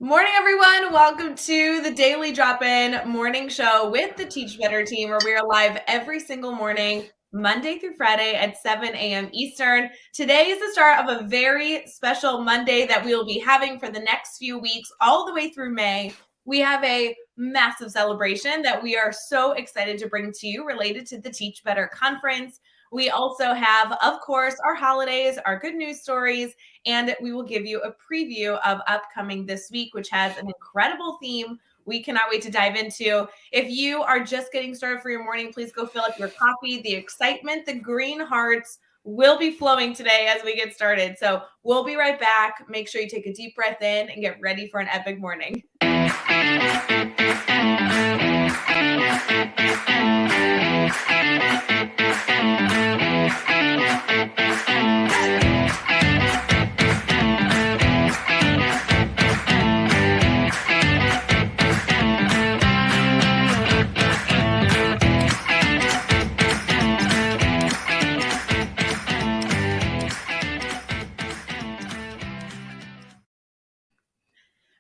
Morning, everyone. Welcome to the Daily Drop-In Morning Show with the Teach Better team, where we are live every single morning, Monday through Friday at 7 a.m. Eastern. Today is the start of a very special Monday that we will be having for the next few weeks, all the way through May. We have a massive celebration that we are so excited to bring to you related to the Teach Better Conference. We also have, of course, our holidays, our good news stories, and we will give you a preview of upcoming this week, which has an incredible theme we cannot wait to dive into. If you are just getting started for your morning, please go fill up your coffee. The excitement, the green hearts will be flowing today as we get started. So we'll be right back. Make sure you take a deep breath in and get ready for an epic morning.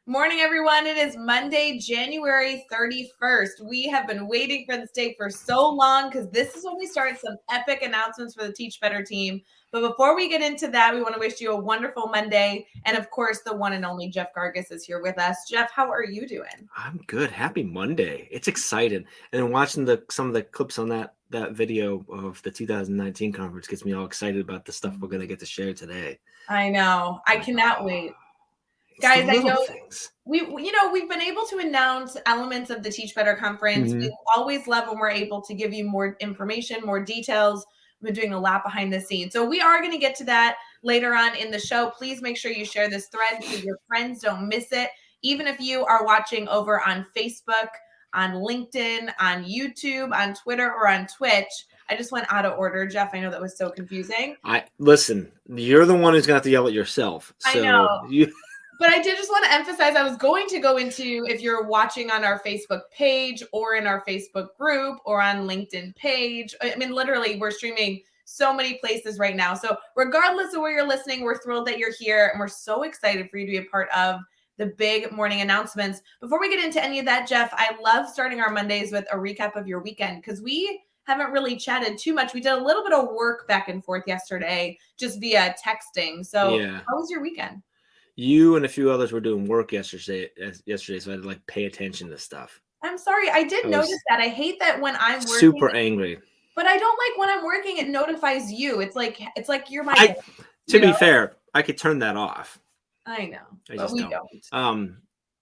Morning, everyone. It is Monday, January 31st. We have been waiting for this day for so long because this is when we start some epic announcements for the Teach Better team. But before we get into that, we want to wish you a wonderful Monday. And of course, the one and only Jeff Gargas is here with us. Jeff, how are you doing? I'm good. Happy Monday. It's exciting. And then watching some of the clips on that video of the 2019 conference gets me all excited about the stuff we're going to get to share today. I know. I cannot wait. Guys, I know we've been able to announce elements of the Teach Better conference. We always love when we're able to give you more information, more details. We've been doing a lot behind the scenes. So we are going to get to that later on in the show. Please make sure you share this thread so your friends don't miss it. Even if you are watching over on Facebook, on LinkedIn, on YouTube, on Twitter, or on Twitch. I just went out of order, Jeff. I know that was so confusing. Listen, you're the one who's going to have to yell at yourself. So I know. But I did just want to emphasize, I was going to go into, if you're watching on our Facebook page or in our Facebook group or on LinkedIn page. I mean, literally, we're streaming so many places right now. So regardless of where you're listening, we're thrilled that you're here. And we're so excited for you to be a part of the big morning announcements. Before we get into any of that, Jeff, I love starting our Mondays with a recap of your weekend because we haven't really chatted too much. We did a little bit of work back and forth yesterday just via texting. So yeah. How was your weekend? You and a few others were doing work yesterday, so I had to pay attention to stuff. I'm sorry. I did notice that. I hate that when I'm working. Super angry. But I don't like when I'm working, it notifies you. It's like you're my To be fair, I could turn that off. I know. But we don't.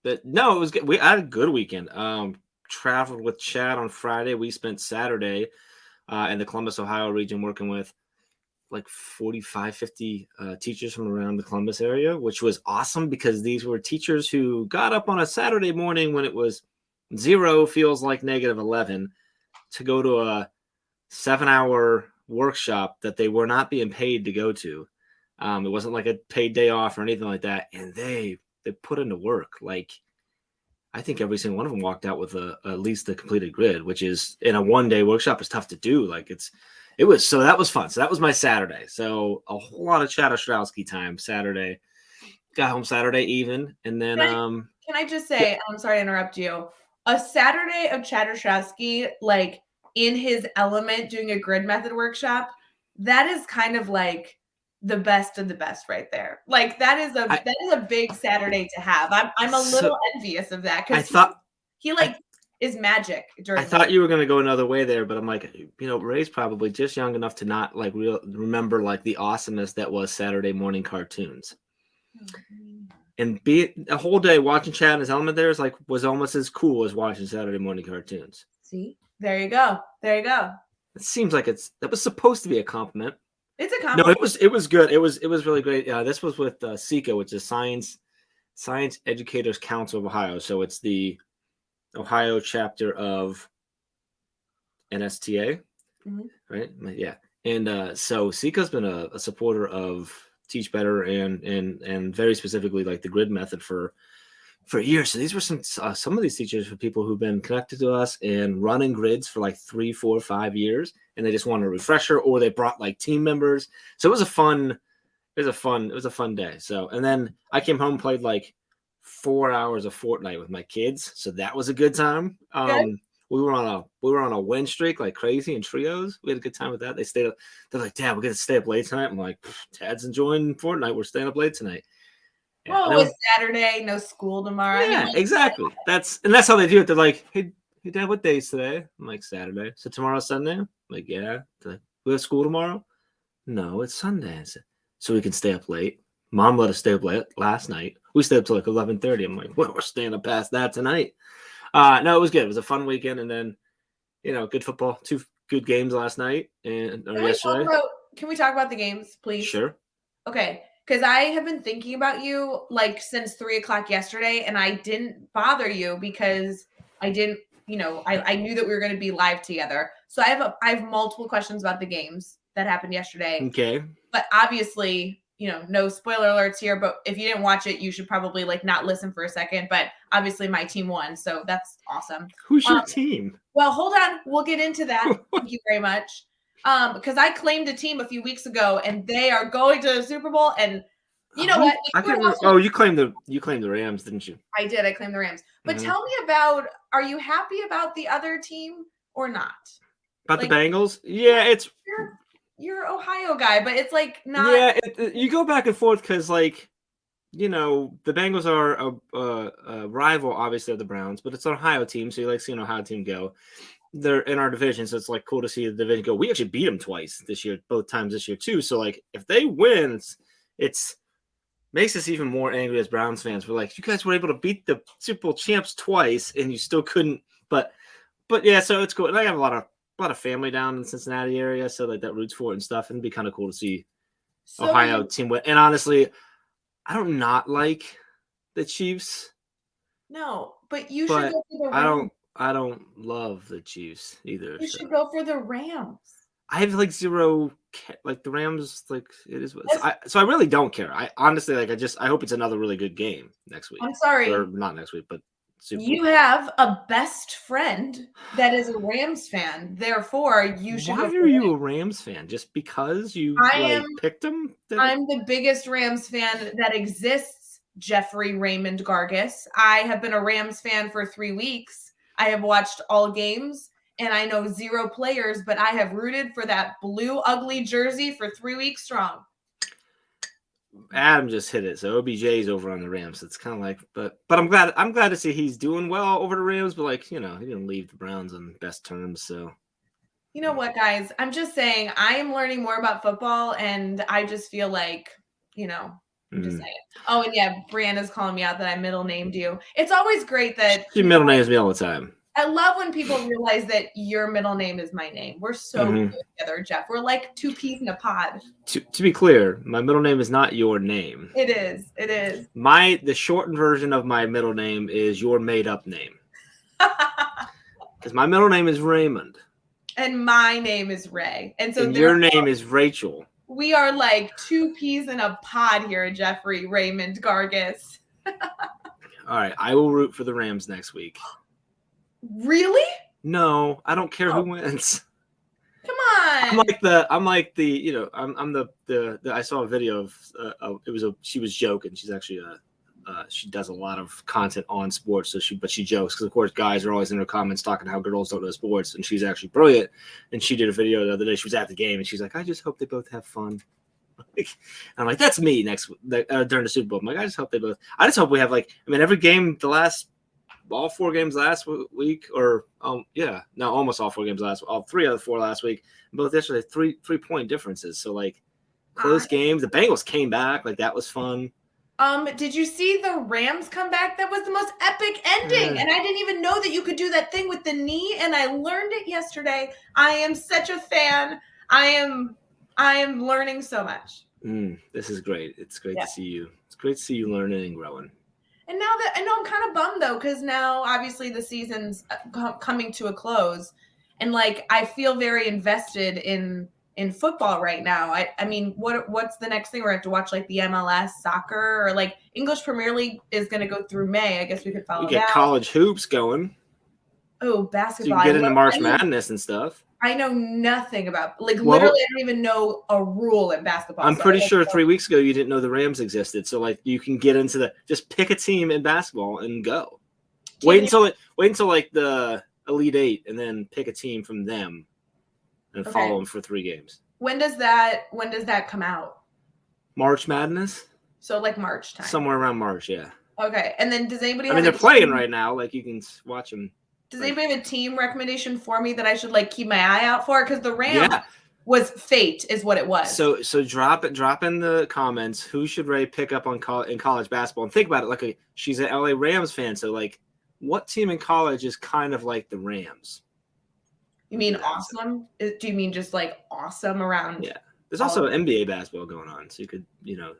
But no, it was good. I had a good weekend. Traveled with Chad on Friday. We spent Saturday in the Columbus, Ohio region working with 45, 50 teachers from around the Columbus area, which was awesome because these were teachers who got up on a Saturday morning when it was 0 feels like -11 to go to a 7-hour workshop that they were not being paid to go to. It wasn't like a paid day off or anything like that. And they put into work. I think every single one of them walked out with at least the completed grid, which is in a 1-day workshop is tough to do. So that was fun. So that was my Saturday. So a whole lot of Chad Ostrowski time Saturday. Got home Saturday even. And then can I just say, I'm sorry to interrupt you. A Saturday of Chad Ostrowski, in his element doing a grid method workshop, that is kind of the best of the best right there. That is a big Saturday to have. I'm a little envious of that because he is magic. I thought you were going to go another way there, but I'm Ray's probably just young enough to not remember the awesomeness that was Saturday morning cartoons. And be a whole day watching Chad in his element there was almost as cool as watching Saturday morning cartoons. See, there you go. It seems like that was supposed to be a compliment. It's a compliment. No, it was good. It was really great. This was with SECA, which is Science Educators Council of Ohio. So it's the Ohio chapter of NSTA, right? Yeah. And so SECA's been a supporter of Teach Better and very specifically the grid method for years. So these were some of these teachers were people who've been connected to us and running grids for 3, 4, 5 years, and they just wanted a refresher, or they brought team members. So it was a fun day. So, and then I came home, played 4 hours of Fortnite with my kids, so that was a good time. Good. We were on a win streak like crazy in trios. We had a good time with that. They stayed up. They're like, "Dad, we're gonna stay up late tonight." I'm like, "Dad's enjoying Fortnite. We're staying up late tonight." Yeah, Well, it was Saturday, no school tomorrow. I mean, yeah, exactly. That's how they do it. They're like, hey, Dad, what day is today? I'm like, Saturday. So tomorrow's Sunday? I'm like, yeah. They're like, we have school tomorrow? No, it's Sunday. I said, so we can stay up late. Mom let us stay up late last night. We stayed up till like 11:30. I'm like, well, we're staying up past that tonight. No, it was good. It was a fun weekend, and then good football. 2 good games last night or yesterday. Can we talk about the games, please? Sure. Okay, because I have been thinking about you like since 3:00 yesterday, and I didn't bother you because I didn't, I knew that we were going to be live together. So I have multiple questions about the games that happened yesterday. Okay. But obviously, no spoiler alerts here. But if you didn't watch it, you should probably not listen for a second. But obviously, my team won, so that's awesome. Who's your team? Well, hold on, we'll get into that. Thank you very much. Because I claimed a team a few weeks ago, and they are going to the Super Bowl. And you know what? I can't remember. Oh, you claimed the Rams, didn't you? I did. I claimed the Rams. But tell me about. Are you happy about the other team or not? About the Bengals? Yeah, it's. You're Ohio guy, but it's not. Yeah, you go back and forth because the Bengals are a rival, obviously, of the Browns, but it's an Ohio team, so you like seeing Ohio team go. They're in our division, so it's cool to see the division go. We actually beat them twice this year, both times this year too. So if they win, it's makes us even more angry as Browns fans. We're like, you guys were able to beat the Super Bowl champs twice, and you still couldn't. But yeah, so it's cool. And I have a lot of family down in the Cincinnati area, so that roots for it and stuff. And it'd be kind of cool to see Ohio team win. And honestly, I don't not like the Chiefs. No, but you should go for the Rams. I don't love the Chiefs either. You should go for the Rams. I have zero the Rams. It is. So I really don't care. I honestly I hope it's another really good game next week. I'm sorry, or not next week, but Super Bowl. You have a best friend that is a Rams fan. Therefore, you should. Why are you a Rams fan? Just because you picked them? I'm the biggest Rams fan that exists. Jeffrey Raymond Gargis. I have been a Rams fan for 3 weeks. I have watched all games, and I know 0 players, but I have rooted for that blue ugly jersey for 3 weeks strong. Adam just hit it, so OBJ's over on the Rams. It's kind of but I'm glad to see he's doing well over the Rams. But he didn't leave the Browns on best terms. So you know what, guys? I'm just saying I am learning more about football, and I just feel I'm just saying. Oh, and yeah, Brianna's calling me out that I middle named you. It's always great that she middle names me all the time. I love when people realize that your middle name is my name. We're so good together, Jeff. We're like 2 peas in a pod. To be clear, my middle name is not your name. It is. It is. The shortened version of my middle name is your made up name. Because my middle name is Raymond. And my name is Ray. And so your name is Rachel. We are like 2 peas in a pod here, Jeffrey Raymond Gargis. All right, I will root for the Rams next week. Really? No, I don't care who wins. Come on. I'm the I saw a video of she was joking. She's actually she does a lot of content on sports, but she jokes because of course guys are always in her comments talking how girls don't know sports, and she's actually brilliant. And she did a video the other day. She was at the game and she's like, I just hope they both have fun. I'm like, that's me during the Super Bowl. I'm like, I just hope we have every game all 4 games last week, or almost all 4 games all 3 out of 4 last week. Both yesterday, 3-point differences. So close games. The Bengals came back. That was fun. Did you see the Rams come back? That was the most epic ending. And I didn't even know that you could do that thing with the knee. And I learned it yesterday. I am such a fan. I am learning so much. This is great. It's great to see you. It's great to see you learning and growing. And now that I know, I'm kind of bummed though, because now obviously the season's coming to a close, and I feel very invested in football right now. I mean, what's the next thing? We're going to have to watch the MLS soccer, or English Premier League is going to go through May. I guess we could follow that. We get college hoops going. Oh, basketball. So you can get into March Madness and stuff. I know nothing about, like, Well, literally, I don't even know a rule in basketball. I'm So pretty sure 3 weeks ago you didn't know the Rams existed. So like you can get into just pick a team in basketball and go. Wait until like the Elite Eight and then pick a team from them and follow them for 3 games. When does that come out? March Madness? So like March time. Somewhere around March, yeah. Okay. And then does anybody they're playing right now. Like you can watch them. Does anybody have a team recommendation for me that I should like keep my eye out for? Because the Rams was fate is what it was. So drop in the comments who should Ray pick up on in college basketball, and think about it. Like she's an LA Rams fan, so like what team in college is kind of like the Rams? You mean awesome? Do you mean just like awesome around? Yeah. There's also NBA basketball going on, so you could,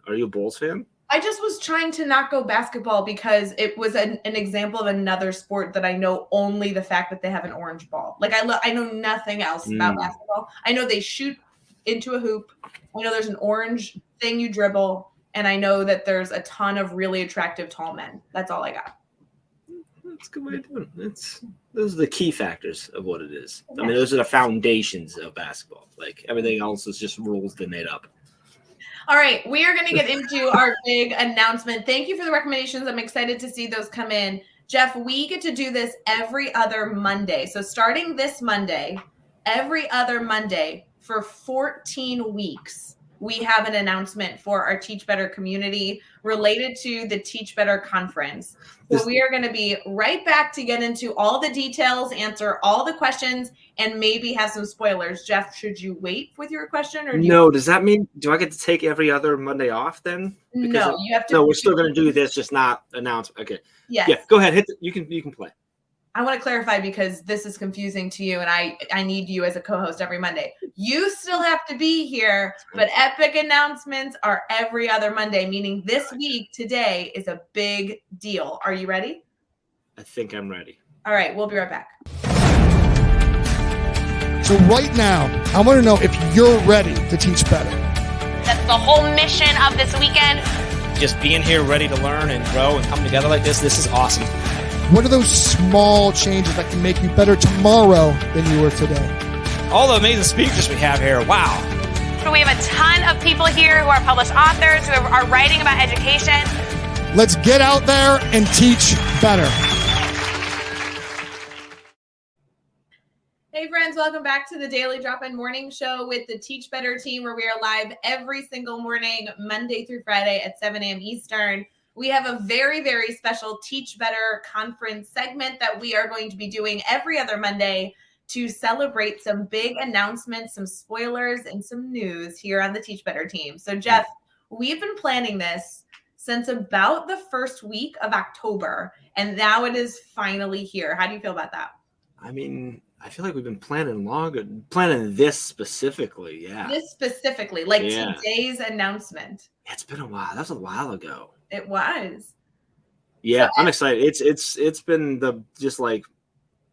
are you a Bulls fan? I just was trying to not go basketball because it was an example of another sport that I know only the fact that they have an orange ball. Like I know nothing else about basketball. I know they shoot into a hoop. I know there's an orange thing you dribble, and I know that there's a ton of really attractive tall men. That's all I got. That's a good way of doing it. Those are the key factors of what it is. I mean, those are the foundations of basketball. Like everything else is just rules that made up. All right, we are going to get into our big announcement. Thank you for the recommendations. I'm excited to see those come in. Jeff, we get to do this every other Monday. So starting this Monday, every other Monday for 14 weeks, we have an announcement for our Teach Better community related to the Teach Better conference. So we are going to be right back to get into all the details, answer all the questions, and maybe have some spoilers. Jeff, should you wait with your question? Or does that mean, do I get to take every other Monday off then? Because you have to. No, we're still going to do this, just not announce. Okay. Yes. Yeah, go ahead. You can play. I want to clarify because this is confusing to you, and I need you as a co-host every Monday. You still have to be here, but epic announcements are every other Monday, meaning this week, today, is a big deal. Are you ready? I think I'm ready. All right, we'll be right back. So right now, I want to know if you're ready to teach better. That's the whole mission of this weekend. Just being here ready to learn and grow and come together like this is awesome. What are those small changes that can make you better tomorrow than you were today? All the amazing speakers we have here, wow. So we have a ton of people here who are published authors, who are writing about education. Let's get out there and teach better. Hey friends, welcome back to the Daily Drop-In Morning Show with the Teach Better team, where we are live every single morning, Monday through Friday at 7 a.m. Eastern. We have a very, very special Teach Better conference segment that we are going to be doing every other Monday to celebrate some big announcements, some spoilers, and some news here on the Teach Better team. So Jeff, we've been planning this since about the first week of October, and now it is finally here. How do you feel about that? I mean, I feel like we've been planning longer, planning this specifically. Yeah. This specifically, like today's announcement. It's been a while. That was a while ago. It was. Yeah, so, I'm excited. It's been just like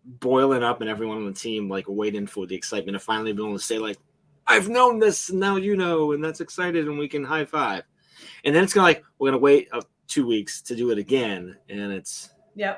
boiling up, and everyone on the team like waiting for the excitement of finally being able to say like, I've known this, and now you know, and that's excited, and we can high five. And then it's we're gonna wait 2 weeks to do it again, and it's gonna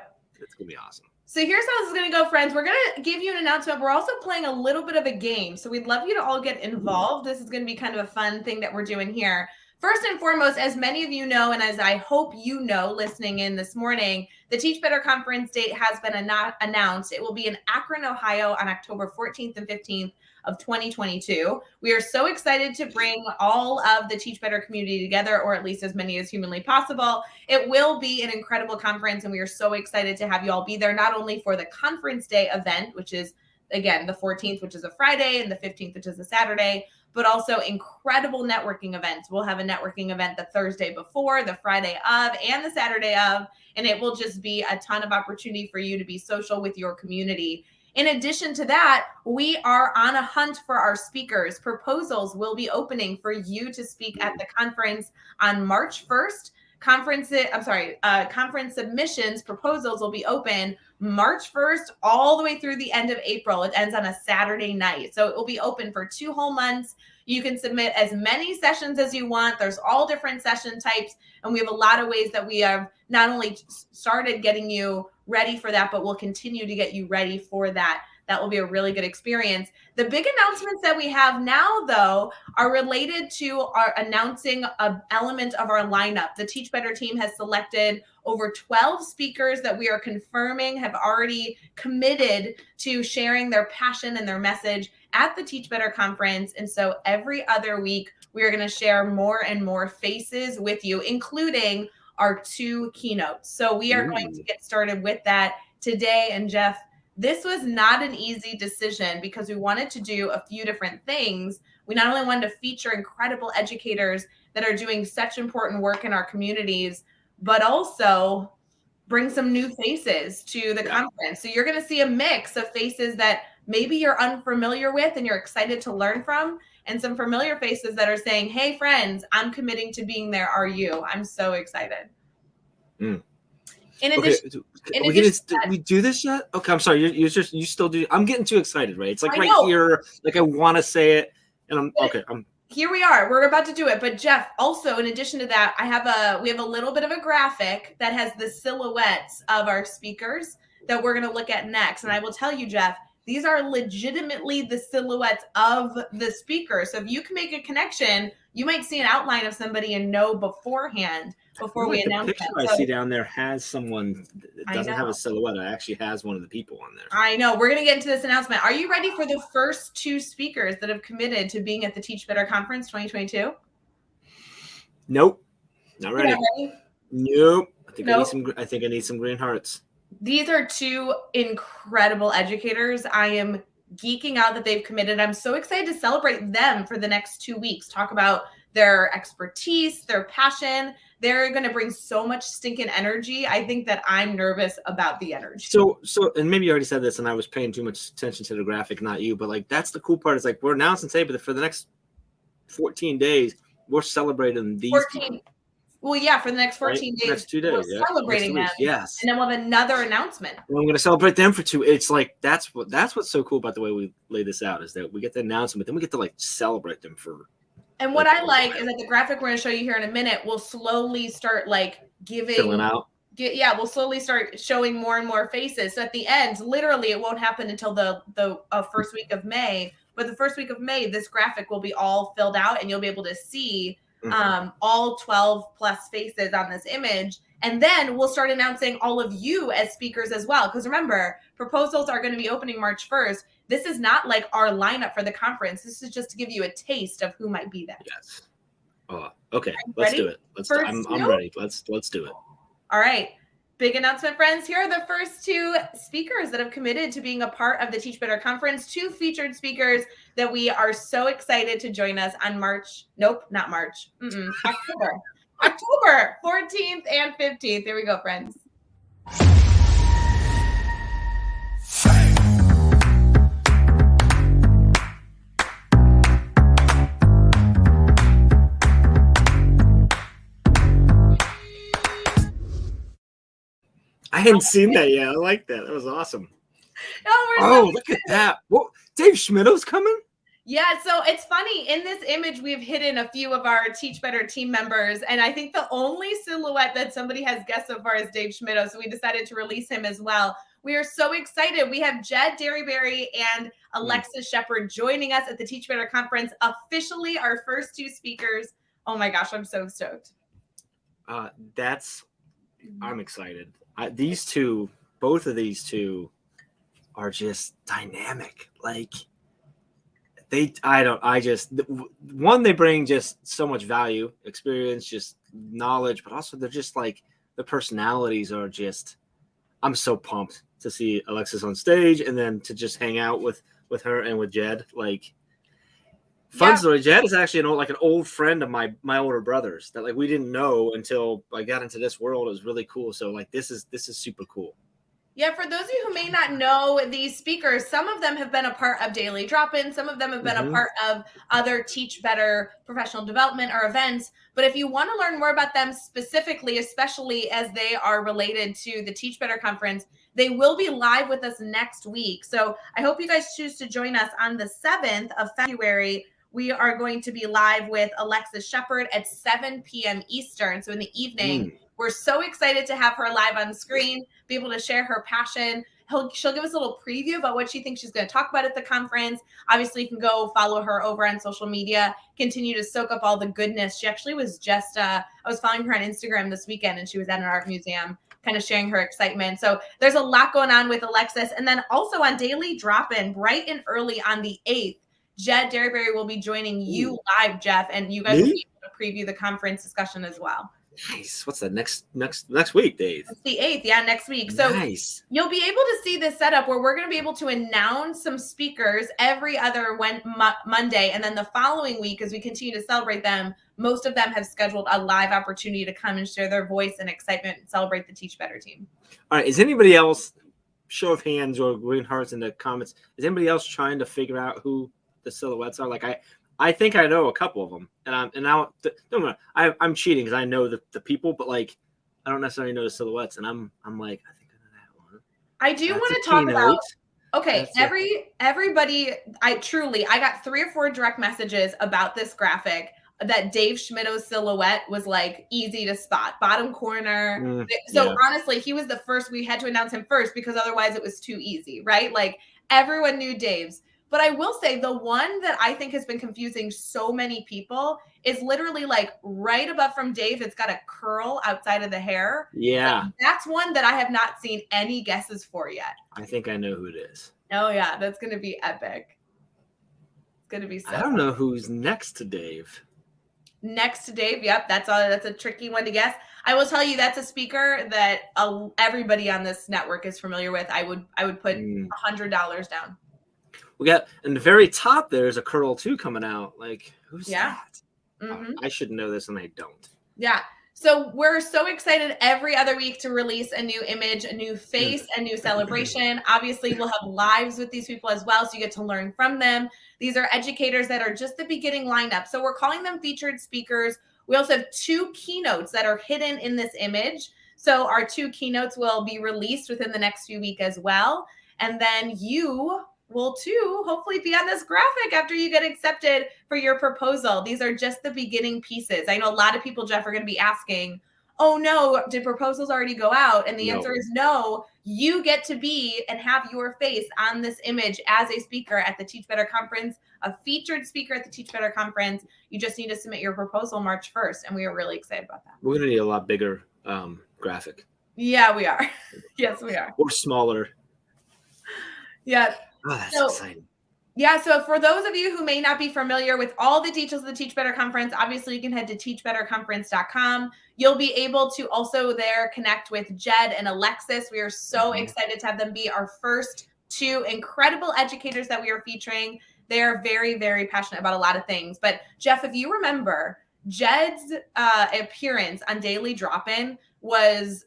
be awesome. So here's how this is going to go, friends. We're going to give you an announcement. We're also playing a little bit of a game. So we'd love you to all get involved. This is going to be kind of a fun thing that we're doing here. First and foremost, as many of you know, and as I hope you know listening in this morning, the Teach Better conference date has been announced. It will be in Akron, Ohio on October 14th and 15th of 2022. We are so excited to bring all of the Teach Better community together, or at least as many as humanly possible. It will be an incredible conference, and we are so excited to have you all be there, not only for the conference day event, which is, again, the 14th, which is a Friday, and the 15th, which is a Saturday, but also incredible networking events. We'll have a networking event the Thursday before, the Friday of, and the Saturday of, and it will just be a ton of opportunity for you to be social with your community. In addition to that, we are on a hunt for our speakers. Proposals will be opening for you to speak at the conference on March 1st. Conference submissions, proposals will be open March 1st all the way through the end of April. It ends on a Saturday night. So it will be open for 2 whole months. You can submit as many sessions as you want. There's all different session types. And we have a lot of ways that we have not only started getting you ready for that, but we'll continue to get you ready for that. That will be a really good experience. The big announcements that we have now, though, are related to our announcing an element of our lineup. The Teach Better team has selected over 12 speakers that we are confirming have already committed to sharing their passion and their message at the Teach Better conference. And so every other week, we are going to share more and more faces with you, including our 2 keynotes. So we are going to get started with that today. And Jeff, this was not an easy decision because we wanted to do a few different things. We not only wanted to feature incredible educators that are doing such important work in our communities, but also bring some new faces to the conference. So you're going to see a mix of faces that maybe you're unfamiliar with and you're excited to learn from, and some familiar faces that are saying, hey, friends, I'm committing to being there. Are you? I'm so excited. In addition, we do this yet? Okay, I'm sorry. You still do. I'm getting too excited, right? It's like here, like I want to say it, and here we are. We're about to do it. But Jeff, also in addition to that, we have a little bit of a graphic that has the silhouettes of our speakers that we're going to look at next. And I will tell you, Jeff, these are legitimately the silhouettes of the speaker. So if you can make a connection, you might see an outline of somebody and know beforehand before we announce it. The picture I see down there has someone that doesn't have a silhouette. It actually has one of the people on there. I know. We're going to get into this announcement. Are you ready for the first 2 speakers that have committed to being at the Teach Better Conference 2022? Nope. Not ready. Nope. I think I need some green hearts. These are 2 incredible educators. I am geeking out that they've committed. I'm so excited to celebrate them for the next 2 weeks. Talk about their expertise, their passion. They're going to bring so much stinking energy. I think that I'm nervous about the energy. So, and maybe you already said this and I was paying too much attention to the graphic, not you, but like, that's the cool part is like, we're announcing today, but for the next 14 days, we're celebrating these 14. Well, yeah, for the next 14 days, next 2 days, we're celebrating them. Yes. And then we'll have another announcement. And I'm going to celebrate them for 2. It's like, that's what's so cool about the way we lay this out is that we get the announcement, but then we get to like celebrate them for. And what I like is that the graphic we're going to show you here in a minute will slowly start like filling out. We'll slowly start showing more and more faces. So at the end, literally, it won't happen until the first week of May. But the first week of May, this graphic will be all filled out, and you'll be able to see all 12 plus faces on this image. And then we'll start announcing all of you as speakers as well. Because remember, proposals are going to be opening March 1st. This is not like our lineup for the conference. This is just to give you a taste of who might be there. Yes. Oh, okay. Let's do it. I'm ready. Let's do it. All right. Big announcement, friends. Here are the first 2 speakers that have committed to being a part of the Teach Better Conference. 2 featured speakers that we are so excited to join us on October 14th and 15th. Here we go, friends. I hadn't seen that yet. I like that. That was awesome. Look at that. Whoa, Dave Schmidt's coming? Yeah, so it's funny. In this image, we've hidden a few of our Teach Better team members, and I think the only silhouette that somebody has guessed so far is Dave Schmidt, so we decided to release him as well. We are so excited. We have Jed Derryberry and Alexis Shepard joining us at the Teach Better Conference, officially our first 2 speakers. Oh my gosh, I'm so stoked. I'm excited. Both of these two are just dynamic. Like they bring just so much value, experience, just knowledge, but also they're just like the personalities are just, I'm so pumped to see Alexis on stage and then to just hang out with her and with Jed. Like fun story. Jed is actually an old friend of my older brother's that like we didn't know until I got into this world. It was really cool. So like this is super cool. Yeah, for those of you who may not know these speakers, some of them have been a part of Daily Drop-In. Some of them have been a part of other Teach Better professional development or events. But if you want to learn more about them specifically, especially as they are related to the Teach Better conference, they will be live with us next week. So I hope you guys choose to join us on the 7th of February. We are going to be live with Alexis Shepard at 7 p.m. Eastern. So in the evening, we're so excited to have her live on screen, be able to share her passion she'll give us a little preview about what she thinks she's going to talk about at the conference. Obviously, you can go follow her over on social media, continue to soak up all the goodness. She actually was just, I was following her on Instagram this weekend, and she was at an art museum kind of sharing her excitement. So there's a lot going on with Alexis. And then also on Daily Drop-In, bright and early on the 8th, Jed Derryberry will be joining you live, Jeff, and you guys will be able to preview the conference discussion as well. Nice. What's the next week, Dave? It's the 8th, yeah, next week. So nice. You'll be able to see this setup where we're going to be able to announce some speakers every other Monday, and then the following week, as we continue to celebrate them, most of them have scheduled a live opportunity to come and share their voice and excitement and celebrate the Teach Better team. All right, is anybody else, show of hands or green hearts in the comments, is anybody else trying to figure out who the silhouettes are? Like I think I know a couple of them, I'm cheating because I know the people, but like I don't necessarily know the silhouettes, and I'm like I think I know that one. I do want to talk about. Okay, everybody. I got 3 or 4 direct messages about this graphic that Dave Schmidt's silhouette was like easy to spot, bottom corner. Honestly, he was the first. We had to announce him first because otherwise it was too easy, right? Like everyone knew Dave's. But I will say the one that I think has been confusing so many people is literally like right above from Dave. It's got a curl outside of the hair. Yeah. And that's one that I have not seen any guesses for yet. I think I know who it is. Oh, yeah. That's going to be epic. It's going to be so I don't know who's next to Dave. Next to Dave. Yep. That's a tricky one to guess. I will tell you that's a speaker that everybody on this network is familiar with. I would put $100 down. We got in the very top. There's a curl too coming out. Like who's that? Mm-hmm. I should know this, and I don't. Yeah. So we're so excited every other week to release a new image, a new face, a new celebration. Obviously, we'll have lives with these people as well, so you get to learn from them. These are educators that are just the beginning lineup. So we're calling them featured speakers. We also have 2 keynotes that are hidden in this image. So our 2 keynotes will be released within the next few weeks as well. And then you will too hopefully be on this graphic after you get accepted for your proposal. These are just the beginning pieces. I know a lot of people, Jeff, are going to be asking, oh no, did proposals already go out? And the answer is no. You get to be and have your face on this image as a speaker at the Teach Better Conference, a featured speaker at the Teach Better Conference. You just need to submit your proposal March 1st, and we are really excited about that. We're going to need a lot bigger graphic. Yeah, we are. Yes, we are. Or smaller. Yeah. Oh, that's exciting. Yeah, so for those of you who may not be familiar with all the details of the Teach Better Conference, obviously you can head to teachbetterconference.com. You'll be able to also there connect with Jed and Alexis. We are so excited to have them be our first 2 incredible educators that we are featuring. They are very, very passionate about a lot of things. But Jeff, if you remember, Jed's appearance on Daily Drop-In was,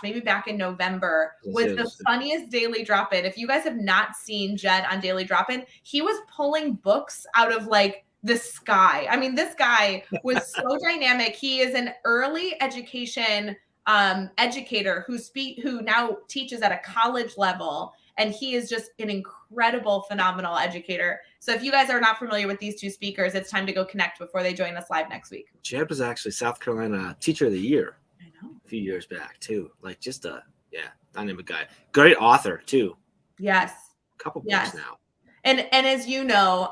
maybe back in November, was the funniest Daily Drop-In. If you guys have not seen Jed on Daily Drop-In, he was pulling books out of like the sky. I mean, this guy was so dynamic. He is an early education educator who now teaches at a college level. And he is just an incredible, phenomenal educator. So if you guys are not familiar with these 2 speakers, it's time to go connect before they join us live next week. Jed was actually South Carolina Teacher of the Year a few years back, too. Like just dynamic guy. Great author, too. Yes. A couple books now. And as you know,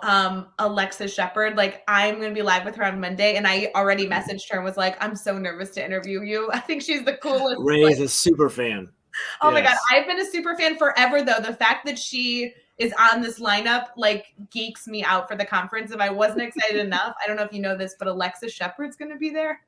Alexis Shepard, like I'm going to be live with her on Monday, and I already messaged her and was like, I'm so nervous to interview you. I think she's the coolest. Ray's a super fan. Oh my God. I've been a super fan forever, though. The fact that she is on this lineup like geeks me out for the conference. If I wasn't excited enough, I don't know if you know this, but Alexis Shepard's going to be there.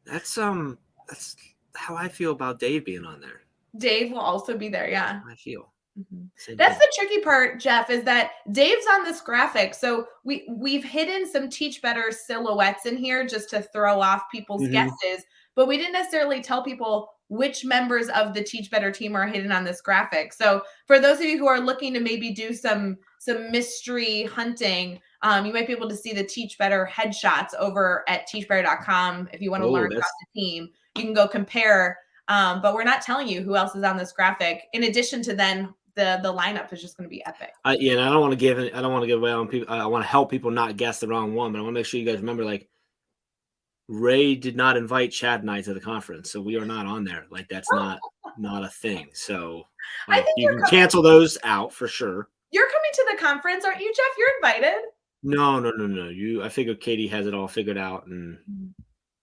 That's how I feel about Dave being on there. Dave will also be there. Yeah. I feel. Mm-hmm. That's the tricky part, Jeff, is that Dave's on this graphic. So we've hidden some Teach Better silhouettes in here just to throw off people's guesses, but we didn't necessarily tell people which members of the Teach Better team are hidden on this graphic. So for those of you who are looking to maybe do some mystery hunting, you might be able to see the Teach Better headshots over at teachbetter.com. If you want to learn about the team, you can go compare. But we're not telling you who else is on this graphic. In addition to then the lineup is just going to be epic. And I don't want to give away on people. I want to help people not guess the wrong one, but I want to make sure you guys remember, like, Ray did not invite Chad and I to the conference, so we are not on there. Like, that's not not a thing. So I think you can cancel those out for sure. You're coming to the conference, aren't you, Jeff? You're invited. No. I figure Katie has it all figured out, and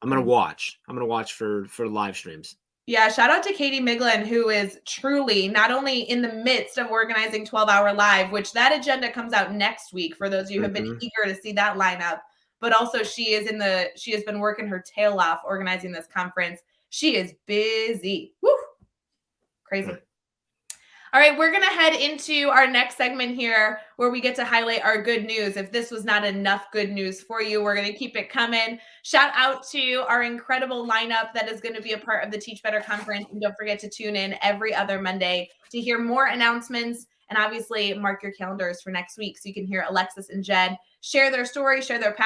I'm gonna watch. I'm gonna watch for live streams. Yeah, shout out to Katie Miglin, who is truly not only in the midst of organizing 12-Hour Live, which that agenda comes out next week for those of you who have been eager to see that lineup, but also she has been working her tail off organizing this conference. She is busy. Woo! Crazy. All right, we're going to head into our next segment here where we get to highlight our good news. If this was not enough good news for you, we're going to keep it coming. Shout out to our incredible lineup that is going to be a part of the Teach Better Conference. And don't forget to tune in every other Monday to hear more announcements. And obviously, mark your calendars for next week so you can hear Alexis and Jed share their stories, share their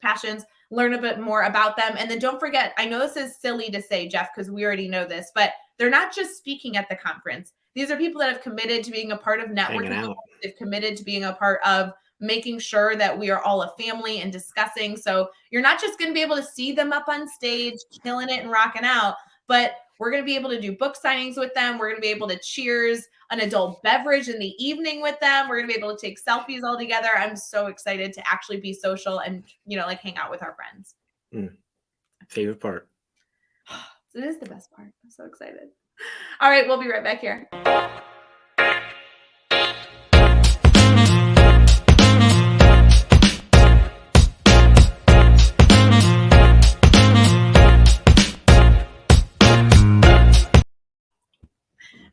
passions, learn a bit more about them. And then don't forget, I know this is silly to say, Jeff, because we already know this, but they're not just speaking at the conference. These are people that have committed to being a part of networking. They've committed to being a part of making sure that we are all a family and discussing. So you're not just going to be able to see them up on stage, killing it and rocking out, but we're going to be able to do book signings with them. We're going to be able to cheers an adult beverage in the evening with them. We're going to be able to take selfies all together. I'm so excited to actually be social and, like hang out with our friends. Favorite part. It is the best part. I'm so excited. All right, we'll be right back here.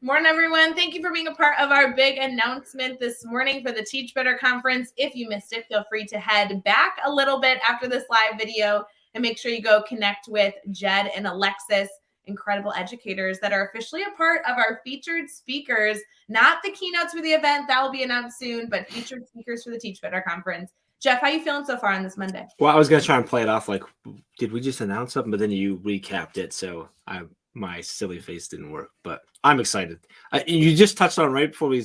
Morning, everyone. Thank you for being a part of our big announcement this morning for the Teach Better Conference. If you missed it, feel free to head back a little bit after this live video and make sure you go connect with Jed and Alexis, incredible educators that are officially a part of our featured speakers, not the keynotes for the event that will be announced soon, but featured speakers for the Teach Better Conference. Jeff, how are you feeling so far on this Monday? Well, I was going to try and play it off like, did we just announce something? But then you recapped it. So my silly face didn't work, but I'm excited. You just touched on right before we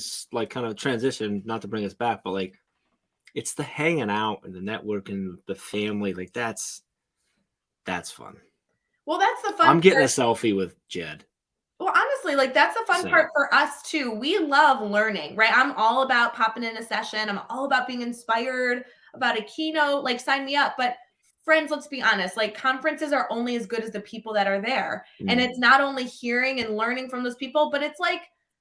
kind of transition, not to bring us back, but it's the hanging out and the networking, the family, that's fun. Well, that's the fun. I'm getting a selfie with Jed. Well, honestly, that's the fun part for us too. We love learning, right? I'm all about popping in a session. I'm all about being inspired about a keynote, sign me up. But friends, let's be honest, conferences are only as good as the people that are there. And it's not only hearing and learning from those people, but it's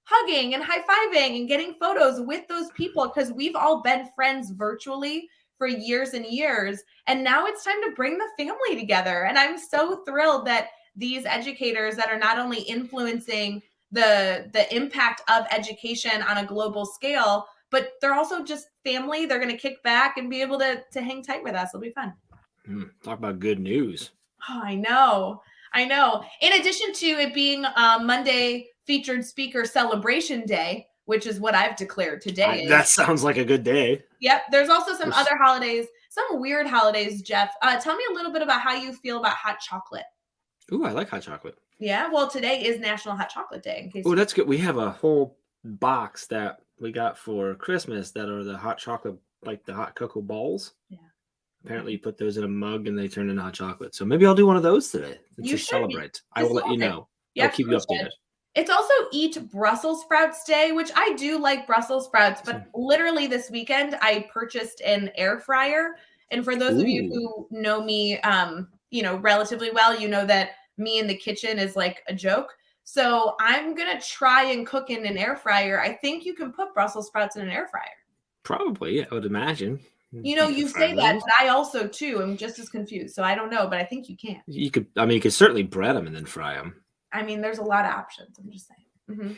hugging and high-fiving and getting photos with those people because we've all been friends virtually for years and years. And now it's time to bring the family together. And I'm so thrilled that these educators that are not only influencing the impact of education on a global scale, but they're also just family. They're going to kick back and be able to hang tight with us. It'll be fun. Talk about good news. Oh, I know. In addition to it being Monday featured speaker celebration day, which is what I've declared today. That sounds like a good day. Yep. There's also some other holidays, some weird holidays, Jeff. Tell me a little bit about how you feel about hot chocolate. Ooh, I like hot chocolate. Yeah. Well, today is National Hot Chocolate Day. Oh, that's good. We have a whole box that we got for Christmas that are the hot chocolate, the hot cocoa balls. Yeah. Apparently you put those in a mug and they turn into hot chocolate. So maybe I'll do one of those today to celebrate. I will let you know. I'll keep you updated. It's also Eat Brussels Sprouts Day, which I do like Brussels sprouts, but literally this weekend I purchased an air fryer. And for those of you who know me, relatively well, you know that me in the kitchen is a joke. So I'm going to try and cook in an air fryer. I think you can put Brussels sprouts in an air fryer. Probably, I would imagine. You say that, but I also too am just as confused. So I don't know, but I think you can. You could certainly bread them and then fry them. There's a lot of options. I'm just saying. Mm-hmm.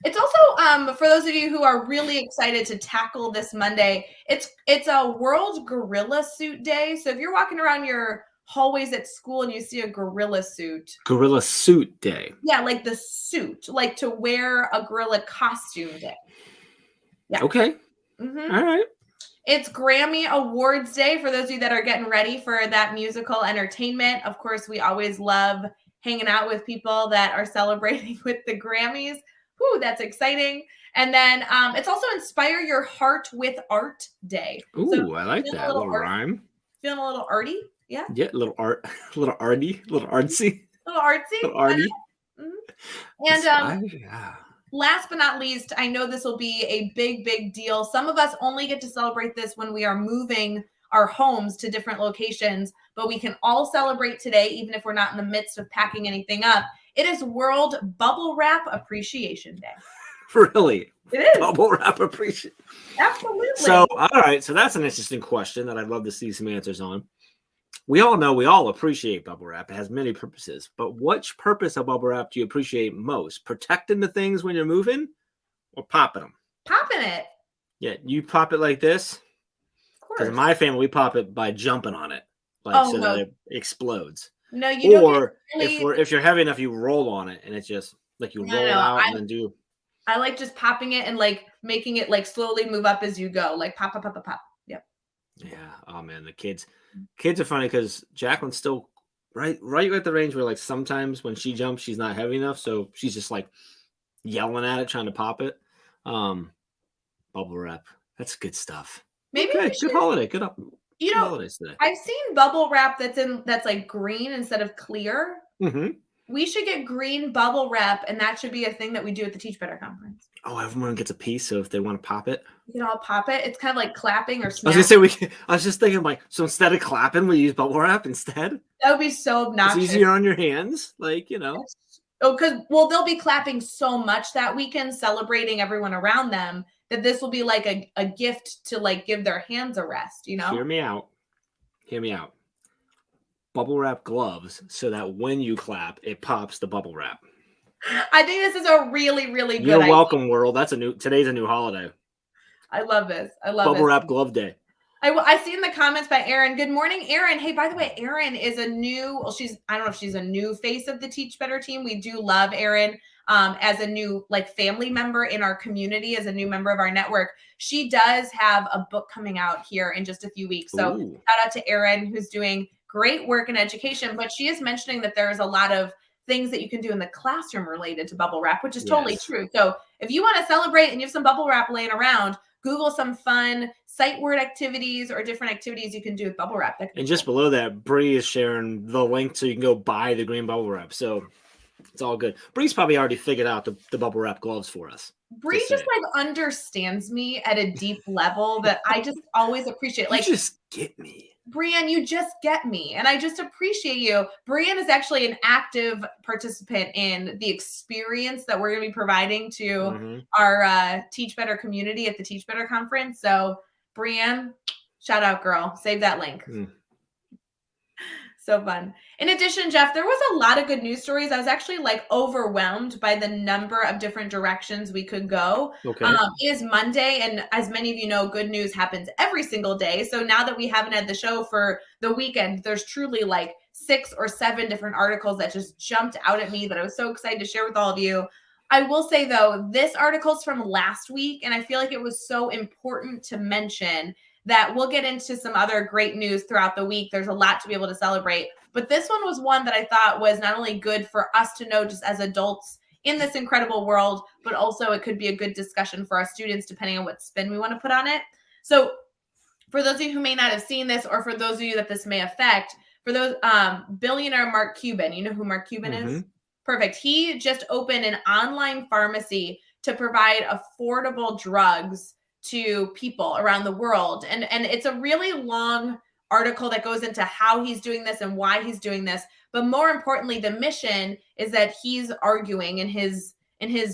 It's also for those of you who are really excited to tackle this Monday. It's a World Gorilla Suit Day. So if you're walking around your hallways at school and you see a gorilla suit. Gorilla Suit Day. Yeah, the suit, to wear a gorilla costume day. Yeah. Okay. Mm-hmm. All right. It's Grammy Awards Day for those of you that are getting ready for that musical entertainment. Of course, we always love hanging out with people that are celebrating with the Grammys. Whew, that's exciting. And then it's also Inspire Your Heart with Art Day. Ooh, so I like that. A little rhyme. Feeling a little arty? Yeah. Yeah, a little arty, a little artsy. A little artsy. A little arty. Mm-hmm. And Yeah. last but not least, I know this will be a big, big deal. Some of us only get to celebrate this when we are moving our homes to different locations, but we can all celebrate today, even if we're not in the midst of packing anything up. It is World Bubble Wrap Appreciation Day. Really? It is. Bubble wrap appreciation. Absolutely. So, all right. So that's an interesting question that I'd love to see some answers on. We all know we all appreciate bubble wrap. It has many purposes, but which purpose of bubble wrap do you appreciate most? Protecting the things when you're moving or popping them? Popping it. Yeah, you pop it like this. Of course. Because in my family, we pop it by jumping on it, that it explodes. No, you or don't. Really... if you're heavy enough, you roll on it, and it's just like you roll out and then do. I like just popping it and like making it like slowly move up as you go, like pop, pop, pop, pop, pop. Yep. Yeah. Oh man, the kids are funny because Jacqueline's still right at the range where like sometimes when she jumps, she's not heavy enough, so she's just like yelling at it, trying to pop it. Bubble wrap. That's good stuff. Maybe good holiday. Good up. You know, holidays today. I've seen bubble wrap that's like green instead of clear. Mm-hmm. We should get green bubble wrap, and that should be a thing that we do at the Teach Better conference. Oh, everyone gets a piece, so if they want to pop it, we can all pop it. It's kind of like clapping or snapping. I was gonna say I was just thinking like, so instead of clapping, we use bubble wrap instead. That would be so obnoxious. It's easier on your hands, like Oh, because they'll be clapping so much that weekend, celebrating everyone around them, that this will be like a gift to like give their hands a rest. Hear me out. Bubble wrap gloves so that when you clap, it pops the bubble wrap. I think this is a really, really good idea. You're welcome, world. Today's a new holiday. I love this. Bubble wrap glove day. I see in the comments by Erin. Good morning, Erin. Hey, by the way, Erin is I don't know if she's a new face of the Teach Better team. We do love Erin as a new like family member in our community, as a new member of our network. She does have a book coming out here in just a few weeks. So shout out to Erin, who's doing great work in education, but she is mentioning that there is a lot of things that you can do in the classroom related to bubble wrap, which is totally true. So if you want to celebrate and you have some bubble wrap laying around, Google some fun sight word activities or different activities you can do with bubble wrap. And just below that, Bree is sharing the link so you can go buy the green bubble wrap. So it's all good. Bree's probably already figured out the bubble wrap gloves for us. Bree just like understands me at a deep level that I just always appreciate. Like, you just get me. Brianne, you just get me. And I just appreciate you. Brianne is actually an active participant in the experience that we're going to be providing to our Teach Better community at the Teach Better conference. So Brianne, shout out, girl. Save that link. So fun. In addition, Jeff, there was a lot of good news stories. I was actually like overwhelmed by the number of different directions we could go. Okay. It is Monday, and as many of you know, good news happens every single day. So now that we haven't had the show for the weekend, there's truly like 6 or 7 different articles that just jumped out at me that I was so excited to share with all of you. I will say, though, this article's from last week, and I feel like it was so important to mention that we'll get into some other great news throughout the week. There's a lot to be able to celebrate. But this one was one that I thought was not only good for us to know just as adults in this incredible world, but also it could be a good discussion for our students, depending on what spin we want to put on it. So for those of you who may not have seen this, or for those of you that this may affect, for those billionaire Mark Cuban, you know who Mark Cuban is? Perfect. He just opened an online pharmacy to provide affordable drugs to people around the world. And it's a really long article that goes into how he's doing this and why he's doing this. But more importantly, the mission is that he's arguing in his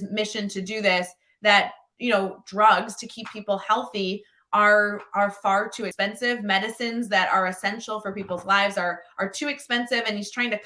mission to do this, that, you know, drugs to keep people healthy are far too expensive. Medicines that are essential for people's lives are too expensive. And he's trying to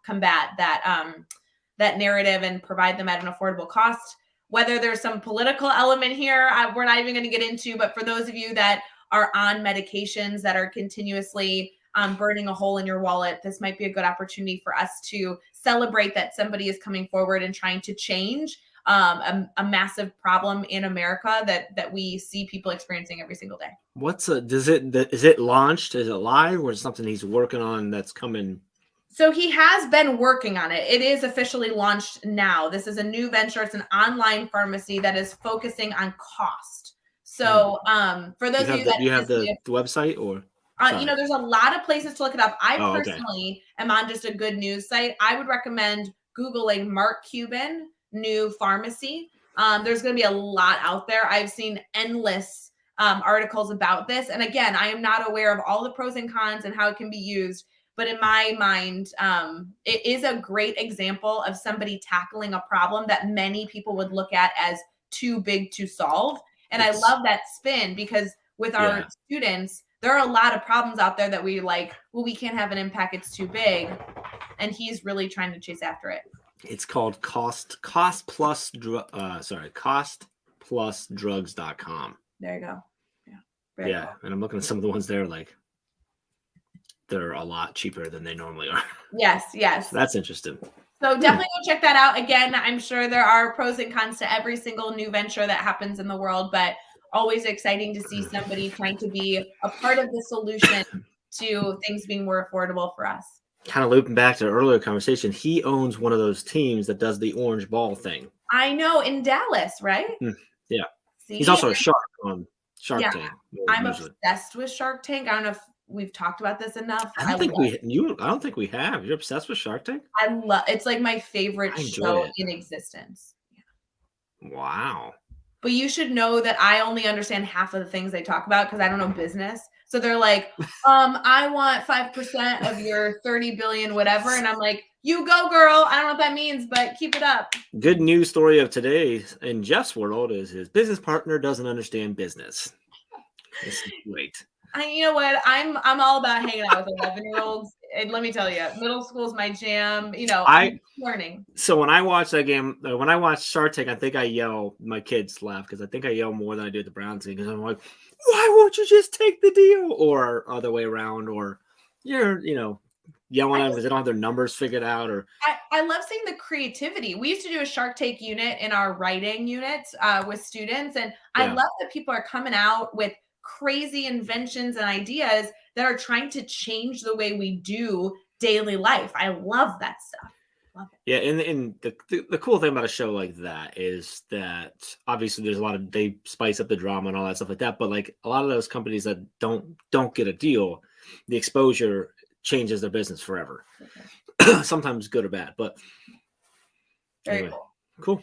combat that narrative and provide them at an affordable cost. Whether there's some political element here, we're not even going to get into, but for those of you that are on medications that are continuously burning a hole in your wallet, this might be a good opportunity for us to celebrate that somebody is coming forward and trying to change a massive problem in America that we see people experiencing every single day. Is it launched? Is it live, or is it something he's working on that's coming? So he has been working on it. It is officially launched now. This is a new venture. It's an online pharmacy that is focusing on cost. So for those of you that you have the website, or you know, there's a lot of places to look it up. I personally am on just a good news site. I would recommend Googling Mark Cuban new pharmacy. There's going to be a lot out there. I've seen endless articles about this. And again, I am not aware of all the pros and cons and how it can be used. But in my mind, it is a great example of somebody tackling a problem that many people would look at as too big to solve. And I love that spin, because with our students, there are a lot of problems out there that we like, well, we can't have an impact, it's too big. And he's really trying to chase after it. It's called costplusdrugs.com. There you go. Yeah. Very cool. And I'm looking at some of the ones there, like they're a lot cheaper than they normally are. Yes. That's interesting. So definitely go check that out. Again, I'm sure there are pros and cons to every single new venture that happens in the world, but always exciting to see somebody trying to be a part of the solution to things being more affordable for us. Kind of looping back to the earlier conversation, he owns one of those teams that does the orange ball thing. I know, in Dallas, right? Yeah. See? He's also a shark on Shark Tank. I'm obsessed with Shark Tank. I don't know if we've talked about this enough. I don't think we have. You're obsessed with Shark Tank? I love it's like my favorite show in existence. Yeah. Wow. But you should know that I only understand half of the things they talk about because I don't know business. So they're like, I want 5% of your 30 billion, whatever. And I'm like, you go, girl. I don't know what that means, but keep it up. Good news story of today in Jeff's world is his business partner doesn't understand business. This is great. You know what? I'm all about hanging out with 11-year-olds. And let me tell you, middle school is my jam. You know, I'm learning. So when I watch that game, when I watch Shark Tank, I think I yell. My kids laugh because I think I yell more than I do at the Browns game, because I'm like, why won't you just take the deal? Or other way around, or you're, yelling at them because they don't have their numbers figured out. Or I love seeing the creativity. We used to do a Shark Tank unit in our writing units with students. And I love that people are coming out with crazy inventions and ideas that are trying to change the way we do daily life. I love that stuff. Love it. Yeah, and the cool thing about a show like that is that obviously there's they spice up the drama and all that stuff like that, but like a lot of those companies that don't get a deal, the exposure changes their business forever. Okay. Sometimes good or bad, but very cool.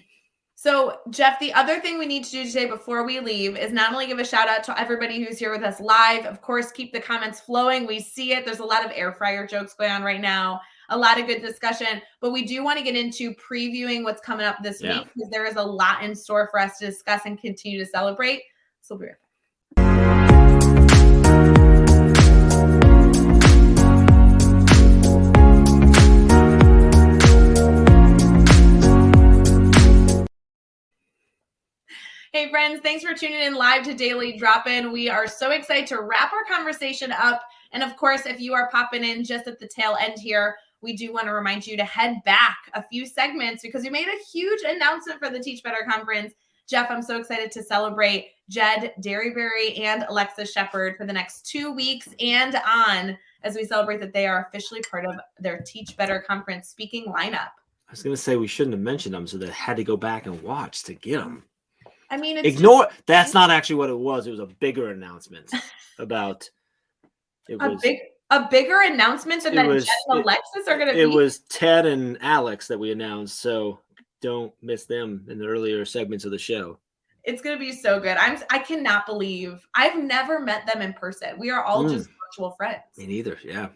So, Jeff, the other thing we need to do today before we leave is not only give a shout out to everybody who's here with us live, of course, keep the comments flowing. We see it. There's a lot of air fryer jokes going on right now, a lot of good discussion, but we do want to get into previewing what's coming up this week, because there is a lot in store for us to discuss and continue to celebrate. So we'll be right back. Hey friends, thanks for tuning in live to Daily Drop-In. We are so excited to wrap our conversation up. And of course, if you are popping in just at the tail end here, we do want to remind you to head back a few segments, because we made a huge announcement for the Teach Better Conference. Jeff, I'm so excited to celebrate Jed Derryberry and Alexa Shepard for the next 2 weeks and on, as we celebrate that they are officially part of their Teach Better Conference speaking lineup. I was going to say we shouldn't have mentioned them, so they had to go back and watch to get them. I mean, that's not actually what it was. It was a bigger announcement about a bigger announcement than that Jed and Alexis are going to be. It was Ted and Alex that we announced, so don't miss them in the earlier segments of the show. It's going to be so good. I cannot believe I've never met them in person. We are all just virtual friends. Me neither. Yeah.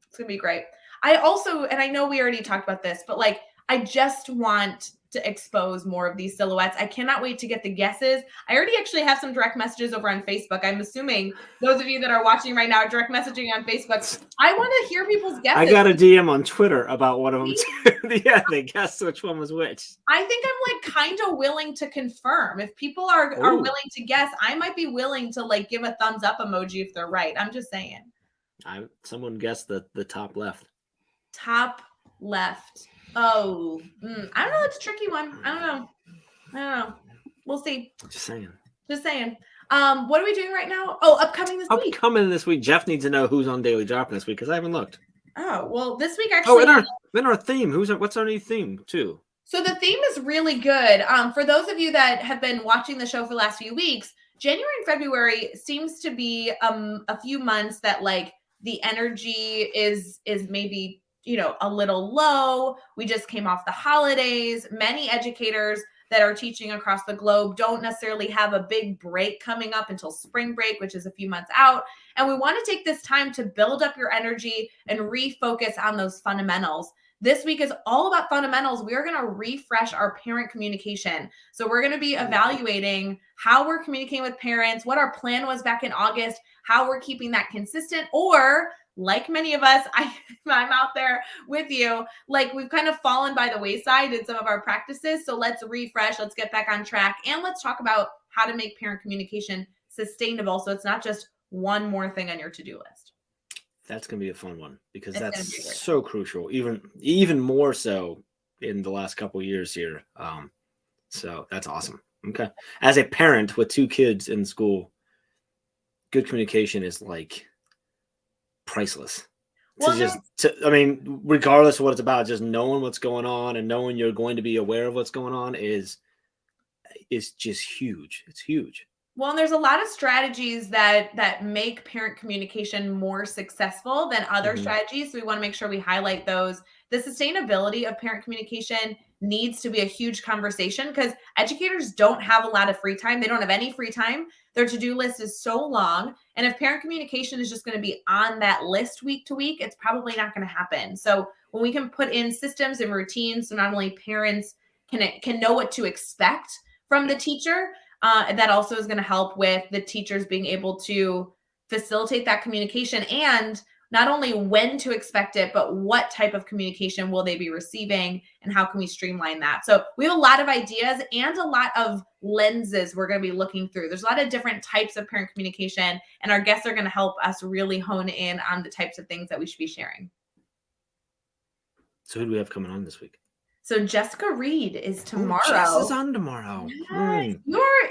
It's going to be great. I also, and I know we already talked about this, but like, I just want to expose more of these silhouettes. I cannot wait to get the guesses. I already actually have some direct messages over on Facebook. I'm assuming those of you that are watching right now are direct messaging on Facebook. I want to hear people's guesses. I got a DM on Twitter about one of them too. Yeah, they guessed which one was which. I think I'm like kind of willing to confirm. If people are willing to guess, I might be willing to like give a thumbs up emoji if they're right. I'm just saying. Someone guessed the top left. Top left. Oh, I don't know. It's a tricky one. I don't know. We'll see. Just saying. What are we doing right now? Oh, upcoming this week. Upcoming this week. Jeff needs to know who's on Daily Drop-In this week, because I haven't looked. Oh, well, this week actually. In our theme. What's our new theme too? So the theme is really good. For those of you that have been watching the show for the last few weeks, January and February seems to be a few months that like the energy is maybe a little low. We just came off the holidays. Many educators that are teaching across the globe don't necessarily have a big break coming up until spring break, which is a few months out. And we want to take this time to build up your energy and refocus on those fundamentals. This week is all about fundamentals. We are going to refresh our parent communication. So we're going to be evaluating how we're communicating with parents, what our plan was back in August, how we're keeping that consistent, or like many of us, I'm out there with you, like we've kind of fallen by the wayside in some of our practices. So let's refresh, let's get back on track, and let's talk about how to make parent communication sustainable so it's not just one more thing on your to-do list. That's going to be a fun one because It's that's so crucial, even more so in the last couple of years here. So that's awesome. Okay. As a parent with 2 kids in school, good communication is like priceless. Well, Regardless of what it's about, just knowing what's going on and knowing you're going to be aware of what's going on is just huge. It's huge. Well, and there's a lot of strategies that make parent communication more successful than other strategies. So we want to make sure we highlight those. The sustainability of parent communication needs to be a huge conversation because educators don't have a lot of free time. They don't have any free time. Their to-do list is so long. And if parent communication is just going to be on that list week to week, it's probably not going to happen. So when we can put in systems and routines, so not only parents can know what to expect from the teacher, that also is going to help with the teachers being able to facilitate that communication and not only when to expect it, but what type of communication will they be receiving and how can we streamline that? So we have a lot of ideas and a lot of lenses we're going to be looking through. There's a lot of different types of parent communication, and our guests are going to help us really hone in on the types of things that we should be sharing. So who do we have coming on this week? So Jessica Reed is tomorrow. Jess is on tomorrow. Yes.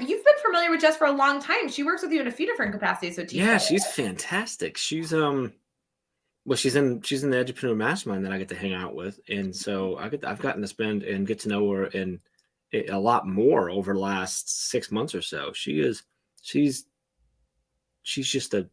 You've been familiar with Jess for a long time. She works with you in a few different capacities. So yeah, she's fantastic. She's she's in the Edupreneur Mastermind that I get to hang out with, and so I've gotten to spend and get to know her and a lot more over the last 6 months or so. She's just a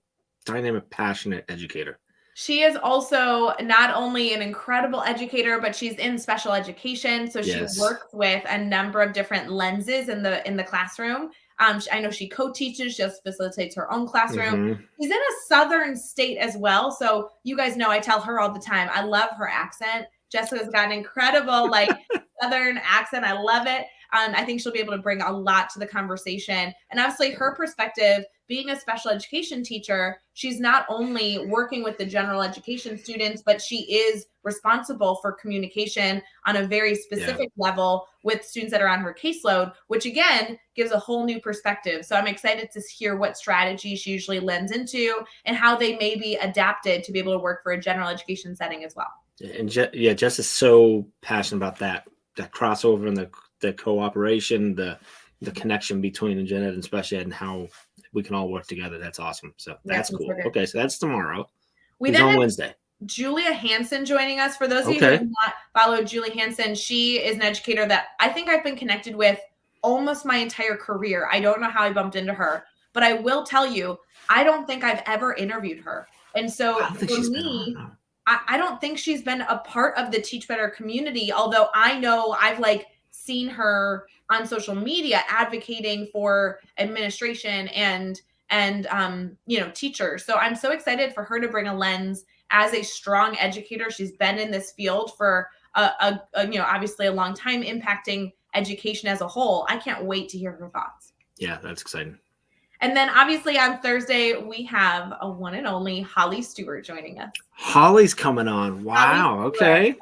dynamic, passionate educator. She is also not only an incredible educator, but she's in special education. So she works with a number of different lenses in the classroom. I know she co-teaches, she just facilitates her own classroom. She's in a southern state as well. So you guys know I tell her all the time, I love her accent. Jessica's got an incredible southern accent. I love it. I think she'll be able to bring a lot to the conversation. And obviously her perspective, being a special education teacher, she's not only working with the general education students, but she is responsible for communication on a very specific level with students that are on her caseload, which again, gives a whole new perspective. So I'm excited to hear what strategy she usually lends into and how they may be adapted to be able to work for a general education setting as well. And Jess is so passionate about that crossover and the cooperation, the connection between the gen ed and special ed and how we can all work together. That's awesome. So that's cool. Okay, so that's tomorrow. We then on Wednesday. Julia Hansen joining us. For those of you who have not followed Julie Hansen, she is an educator that I think I've been connected with almost my entire career. I don't know how I bumped into her, but I will tell you, I don't think I've ever interviewed her. And so for me, I don't think she's been a part of the Teach Better community, although I know I've seen her on social media advocating for administration and teachers. So I'm so excited for her to bring a lens as a strong educator. She's been in this field for obviously a long time, impacting education as a whole. I can't wait to hear her thoughts. Yeah, that's exciting. And then obviously on Thursday, we have a one and only Holly Stewart joining us. Holly's coming on. Wow. Okay.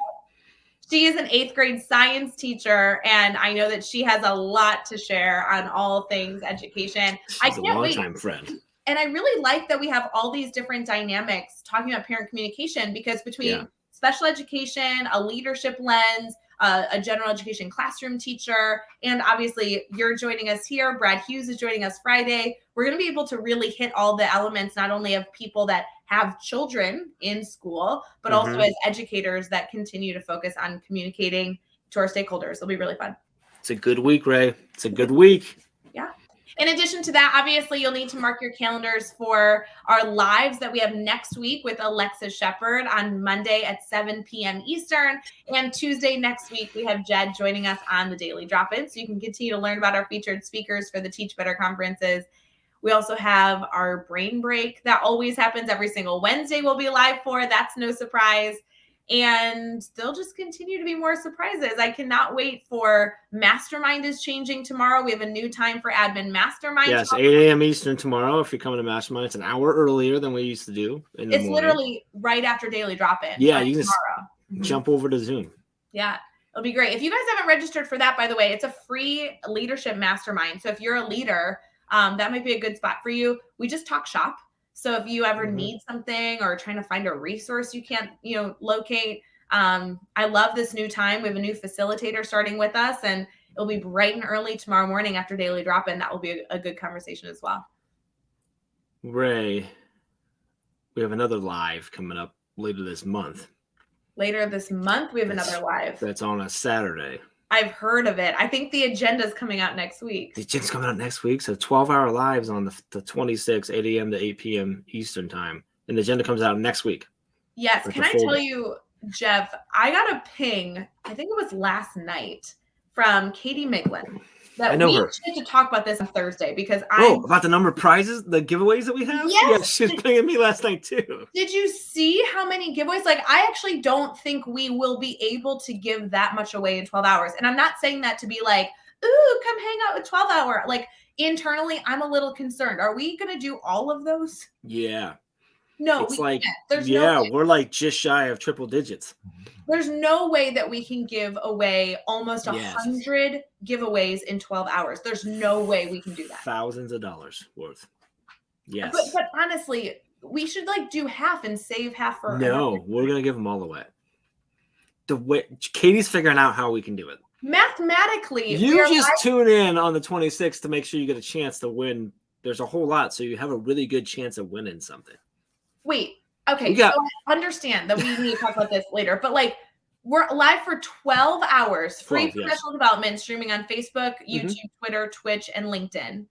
She is an 8th grade science teacher, and I know that she has a lot to share on all things education. She's a long-time friend. And I really like that we have all these different dynamics talking about parent communication, because between special education, a leadership lens, a general education classroom teacher, and obviously you're joining us here. Brad Hughes is joining us Friday. We're going to be able to really hit all the elements, not only of people that have children in school, but also as educators that continue to focus on communicating to our stakeholders. It'll be really fun. It's a good week, Ray. It's a good week. Yeah. In addition to that, obviously, you'll need to mark your calendars for our lives that we have next week with Alexis Shepard on Monday at 7 p.m. Eastern. And Tuesday next week, we have Jed joining us on the Daily Drop-In. So you can continue to learn about our featured speakers for the Teach Better conferences. We also have our brain break that always happens every single Wednesday we'll be live for. That's no surprise. And they'll just continue to be more surprises. I cannot wait for Mastermind is changing tomorrow. We have a new time for Admin Mastermind. Yes, 8 a.m. Eastern tomorrow. If you're coming to Mastermind, it's an hour earlier than we used to do. It's literally right after Daily Drop-In. Yeah, you can tomorrow. Jump over to Zoom. Yeah, it'll be great. If you guys haven't registered for that, by the way, it's a free leadership mastermind. So if you're a leader, that might be a good spot for you. We just talk shop. So if you ever need something or trying to find a resource you can't, locate, I love this new time. We have a new facilitator starting with us, and it'll be bright and early tomorrow morning after Daily Drop-In. That will be a good conversation as well. Ray, we have another live coming up later this month. Later this month, we have another live. That's on a Saturday. I've heard of it. I think the agenda's coming out next week. The agenda's coming out next week. So 12-hour lives on the 26th, 8 a.m. to 8 p.m. Eastern time. And the agenda comes out next week. Yes. Can I tell you, Jeff, I got a ping, I think it was last night, from Katie Miglin. That I know we her. need to talk about this on Thursday because about the number of prizes, the giveaways that we have? Yes. Yeah, she was pinging me last night too. Did you see how many giveaways? Like, I actually don't think we will be able to give that much away in 12 hours. And I'm not saying that to be like, ooh, come hang out with 12 hour. Like, internally, I'm a little concerned. Are we going to do all of those? Yeah. No, it's like, there's no way. We're like just shy of triple digits. There's no way that we can give away almost 100 giveaways in 12 hours. There's no way we can do that. Thousands of dollars worth. Yes. But honestly, we should do half and save half for. No, we're gonna give them all away. The way Katie's figuring out how we can do it. Mathematically, you just tune in on the 26th to make sure you get a chance to win. There's a whole lot, so you have a really good chance of winning something. Wait. Okay, so I understand that we need to talk about this later, but we're live for 12 hours, free professional development, streaming on Facebook, YouTube, Twitter, Twitch, and LinkedIn.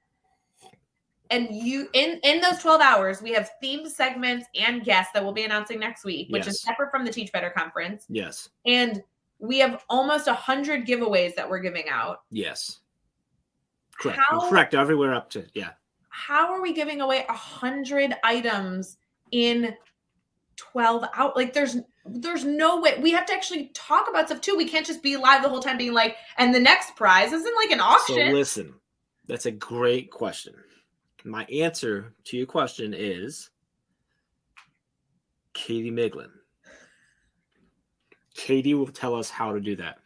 And in those 12 hours, we have themed segments and guests that we'll be announcing next week, which is separate from the Teach Better conference. Yes. And we have almost 100 giveaways that we're giving out. Yes. Correct. Correct. Everywhere up to, How are we giving away 100 items in 12 hours? There's no way. We have to actually talk about stuff too. We can't just be live the whole time being like, and the next prize isn't like an auction. So listen, that's a great question. My answer to your question is Katie Miglin. Katie will tell us how to do that.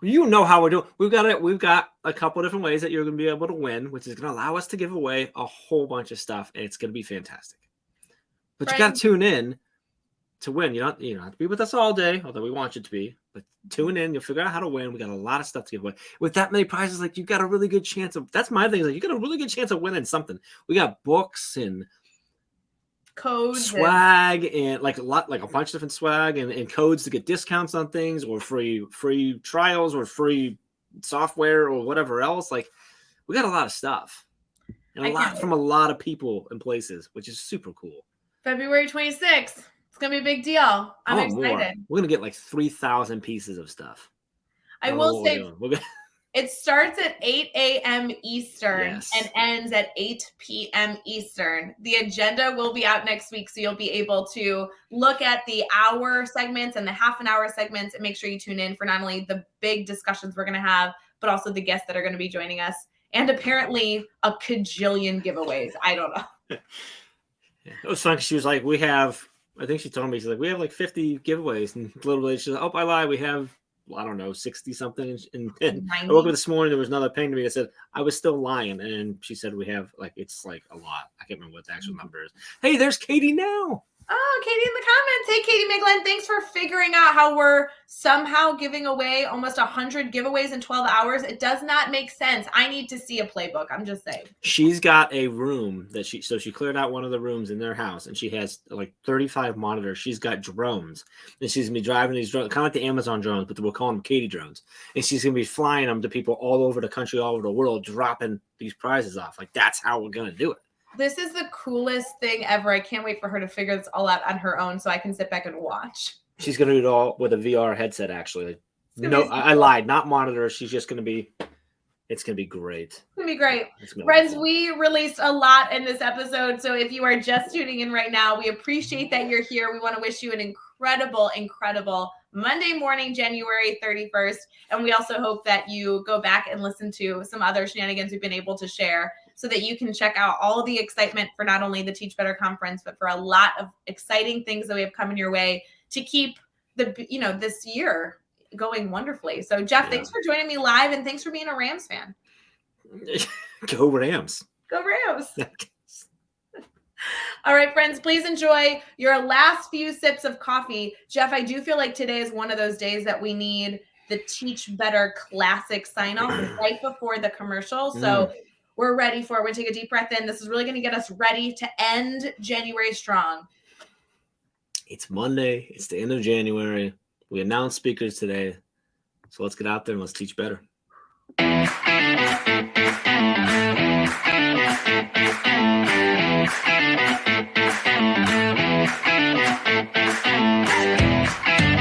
You know how we're doing. We've got a couple different ways that you're going to be able to win, which is going to allow us to give away a whole bunch of stuff, and it's going to be fantastic. But you got to tune in to win. You don't have to be with us all day, although we want you to be. But tune in. You'll figure out how to win. We got a lot of stuff to give away. With that many prizes, you got a really good chance of. That's my thing. You got a really good chance of winning something. We got books and codes, swag, and a bunch of different swag and codes to get discounts on things, or free trials, or free software, or whatever else. We got a lot of stuff, and a lot from a lot of people and places, which is super cool. February 26th. It's going to be a big deal. I'm excited. More. We're going to get 3,000 pieces of stuff. I will say it starts at 8 a.m. Eastern and ends at 8 p.m. Eastern. The agenda will be out next week, so you'll be able to look at the hour segments and the half an hour segments and make sure you tune in for not only the big discussions we're going to have, but also the guests that are going to be joining us. And apparently a cajillion giveaways. I don't know. It was fun because she was like, I think she told me, she's like, we have 50 giveaways. And a little later, she's like, oh, I lied. We have, I don't know, 60 something. And I woke up this morning, there was another ping to me that said, I was still lying. And she said, we have, it's a lot. I can't remember what the actual number is. Hey, there's Katie now. Oh, Katie in the comments. Hey, Katie Miglin, thanks for figuring out how we're somehow giving away almost 100 giveaways in 12 hours. It does not make sense. I need to see a playbook. I'm just saying. She's got a room that she cleared out one of the rooms in their house, and she has like 35 monitors. She's got drones, and she's gonna be driving these drones, kind of like the Amazon drones, but we'll call them Katie drones. And she's gonna be flying them to people all over the country, all over the world, dropping these prizes off. Like, that's how we're gonna do it. This is the coolest thing ever. I can't wait for her to figure this all out on her own so I can sit back and watch. She's gonna do it all with a VR headset. Actually, no, I lied. Not monitors. She's just gonna be. It's gonna be great. It's gonna be great. Be Friends, wonderful. we released a lot in this episode. So if you are just tuning in right now, we appreciate that you're here. We want to wish you an incredible, incredible Monday morning, January 31st. And we also hope that you go back and listen to some other shenanigans we've been able to share so that you can check out all the excitement for not only the Teach Better Conference, but for a lot of exciting things that we have coming your way to keep this year going wonderfully. So Jeff, thanks for joining me live, and thanks for being a Rams fan. Go Rams. Go Rams. All right, friends, please enjoy your last few sips of coffee. Jeff, I do feel like today is one of those days that we need the Teach Better Classic sign-off right before the commercial. So we're ready for it. We're going to take a deep breath in. This is really going to get us ready to end January strong. It's Monday. It's the end of January. We announced speakers today. So let's get out there and let's teach better.